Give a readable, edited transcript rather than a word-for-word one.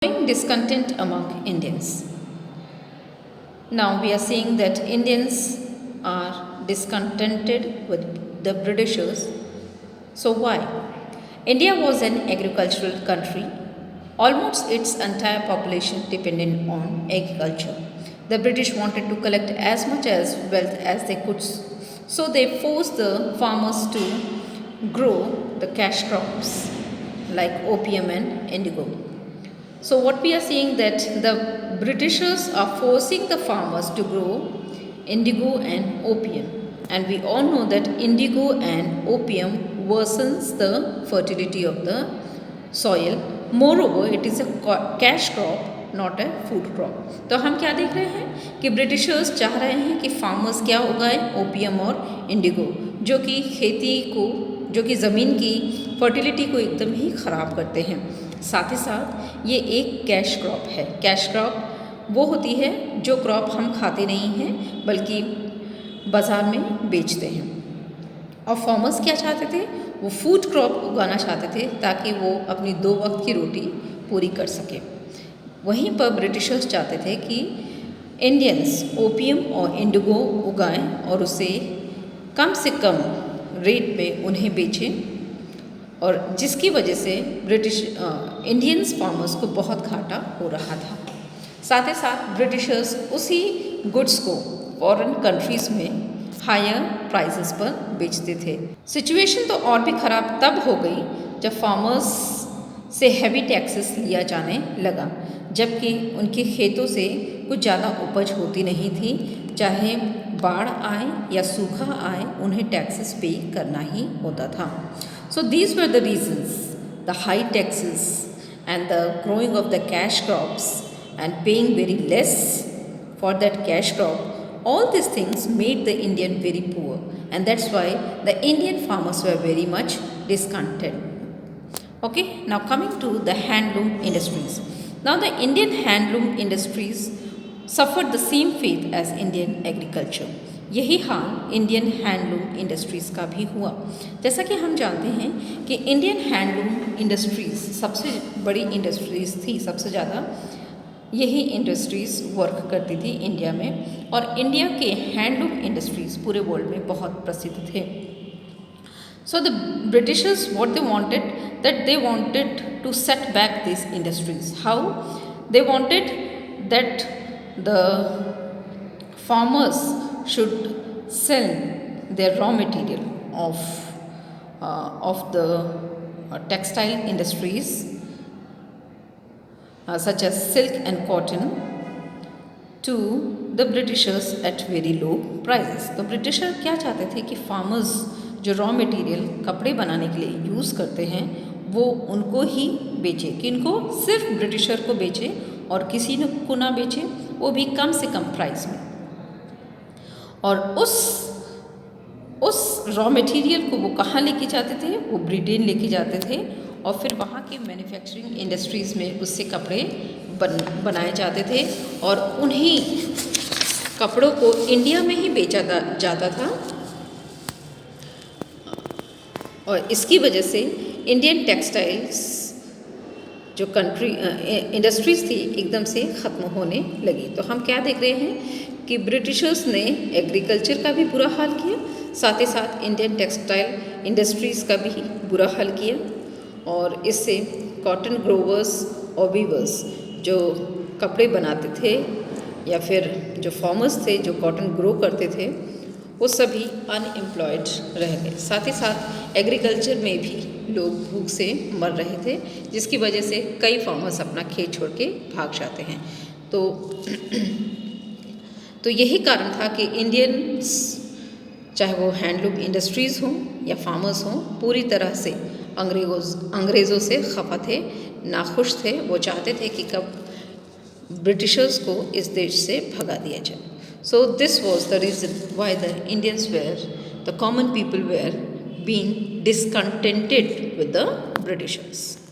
Growing discontent among Indians. Now we are seeing that Indians are discontented with the Britishers. So why? India was an agricultural country. Almost its entire population depended on agriculture. The British wanted to collect as much as wealth as they could, so they forced the farmers to grow the cash crops like opium and indigo. So what we are seeing that the Britishers are forcing the farmers to grow indigo and opium, and we all know that indigo and opium worsens the fertility of the soil. Moreover, it is a cash crop, not a food crop. तो हम क्या देख रहे हैं कि Britishers चाह रहे हैं कि फार्मर्स क्या उगाएं, ओपियम और इंडिगो, जो कि खेती को, जो कि ज़मीन की फर्टिलिटी को एकदम ही ख़राब करते हैं। साथ ही साथ ये एक कैश क्रॉप है। कैश क्रॉप वो होती है जो क्रॉप हम खाते नहीं हैं बल्कि बाज़ार में बेचते हैं। और फार्मर्स क्या चाहते थे? वो फूड क्रॉप उगाना चाहते थे ताकि वो अपनी 2 वक्त की रोटी पूरी कर सके। वहीं पर ब्रिटिशर्स चाहते थे कि इंडियंस ओपियम और इंडिगो उगाएं और उसे कम से कम रेट पे उन्हें बेचें, और जिसकी वजह से इंडियंस फार्मर्स को बहुत घाटा हो रहा था। साथ ही साथ ब्रिटिशर्स उसी गुड्स को फॉरेन कंट्रीज़ में हायर प्राइसेस पर बेचते थे। सिचुएशन तो और भी ख़राब तब हो गई जब फार्मर्स से हैवी टैक्सेस लिया जाने लगा, जबकि उनके खेतों से कुछ ज़्यादा उपज होती नहीं थी। चाहे बाढ़ आए या सूखा आए, उन्हें टैक्सेस पे करना ही होता था। So these were the reasons: the high taxes and the growing of the cash crops and paying very less for that cash crop. All these things made the Indian very poor, and that's why the Indian farmers were very much discontent. Okay, now coming to the handloom industries. Now the Indian handloom industries suffered the same fate as Indian agriculture. यही हाल Indian handloom industries का भी हुआ। जैसा कि हम जानते हैं कि इंडियन हैंडलूम इंडस्ट्रीज़ सबसे बड़ी इंडस्ट्रीज़ थी, सबसे ज़्यादा यही इंडस्ट्रीज़ वर्क करती थी इंडिया में, और इंडिया के हैंडलूम इंडस्ट्रीज़ पूरे वर्ल्ड में बहुत प्रसिद्ध थे। So the Britishers what they wanted, that they wanted to set back this industries. How? They wanted that the farmers should sell their raw material of the textile industries such as silk and cotton to the Britishers at very low prices. तो britisher क्या चाहते थे कि farmers जो raw material कपड़े बनाने के लिए यूज़ करते हैं वो उनको ही बेचे, कि इनको सिर्फ ब्रिटिशर को बेचे और किसी को ना बेचे, वो भी कम से कम प्राइस में। और उस रॉ मटेरियल को वो कहाँ लेके जाते थे? वो ब्रिटेन लेके जाते थे, और फिर वहाँ के मैन्युफैक्चरिंग इंडस्ट्रीज़ में उससे कपड़े बनाए जाते थे, और उन्हीं कपड़ों को इंडिया में ही बेचा जाता था। और इसकी वजह से इंडियन टेक्सटाइल्स जो इंडस्ट्रीज़ थी एकदम से ख़त्म होने लगी। तो हम क्या देख रहे हैं कि ब्रिटिशर्स ने एग्रीकल्चर का भी बुरा हाल किया, साथ ही साथ इंडियन टेक्सटाइल इंडस्ट्रीज़ का भी बुरा हाल किया, और इससे कॉटन ग्रोवर्स और वीवर्स जो कपड़े बनाते थे या फिर जो फार्मर्स थे जो कॉटन ग्रो करते थे, वो सभी अनएम्प्लॉयड रह गए। साथ ही साथ एग्रीकल्चर में भी लोग भूख से मर रहे थे, जिसकी वजह से कई फार्मर्स अपना खेत छोड़ के भाग जाते हैं। तो यही कारण था कि इंडियंस, चाहे वो हैंडलूम इंडस्ट्रीज़ हों या फार्मर्स हों, पूरी तरह से अंग्रेज़ों से खफा थे, नाखुश थे। वो चाहते थे कि कब ब्रिटिशर्स को इस देश से भगा दिया जाए। So this was the reason why the Indians were, the common people were being discontented with the Britishers.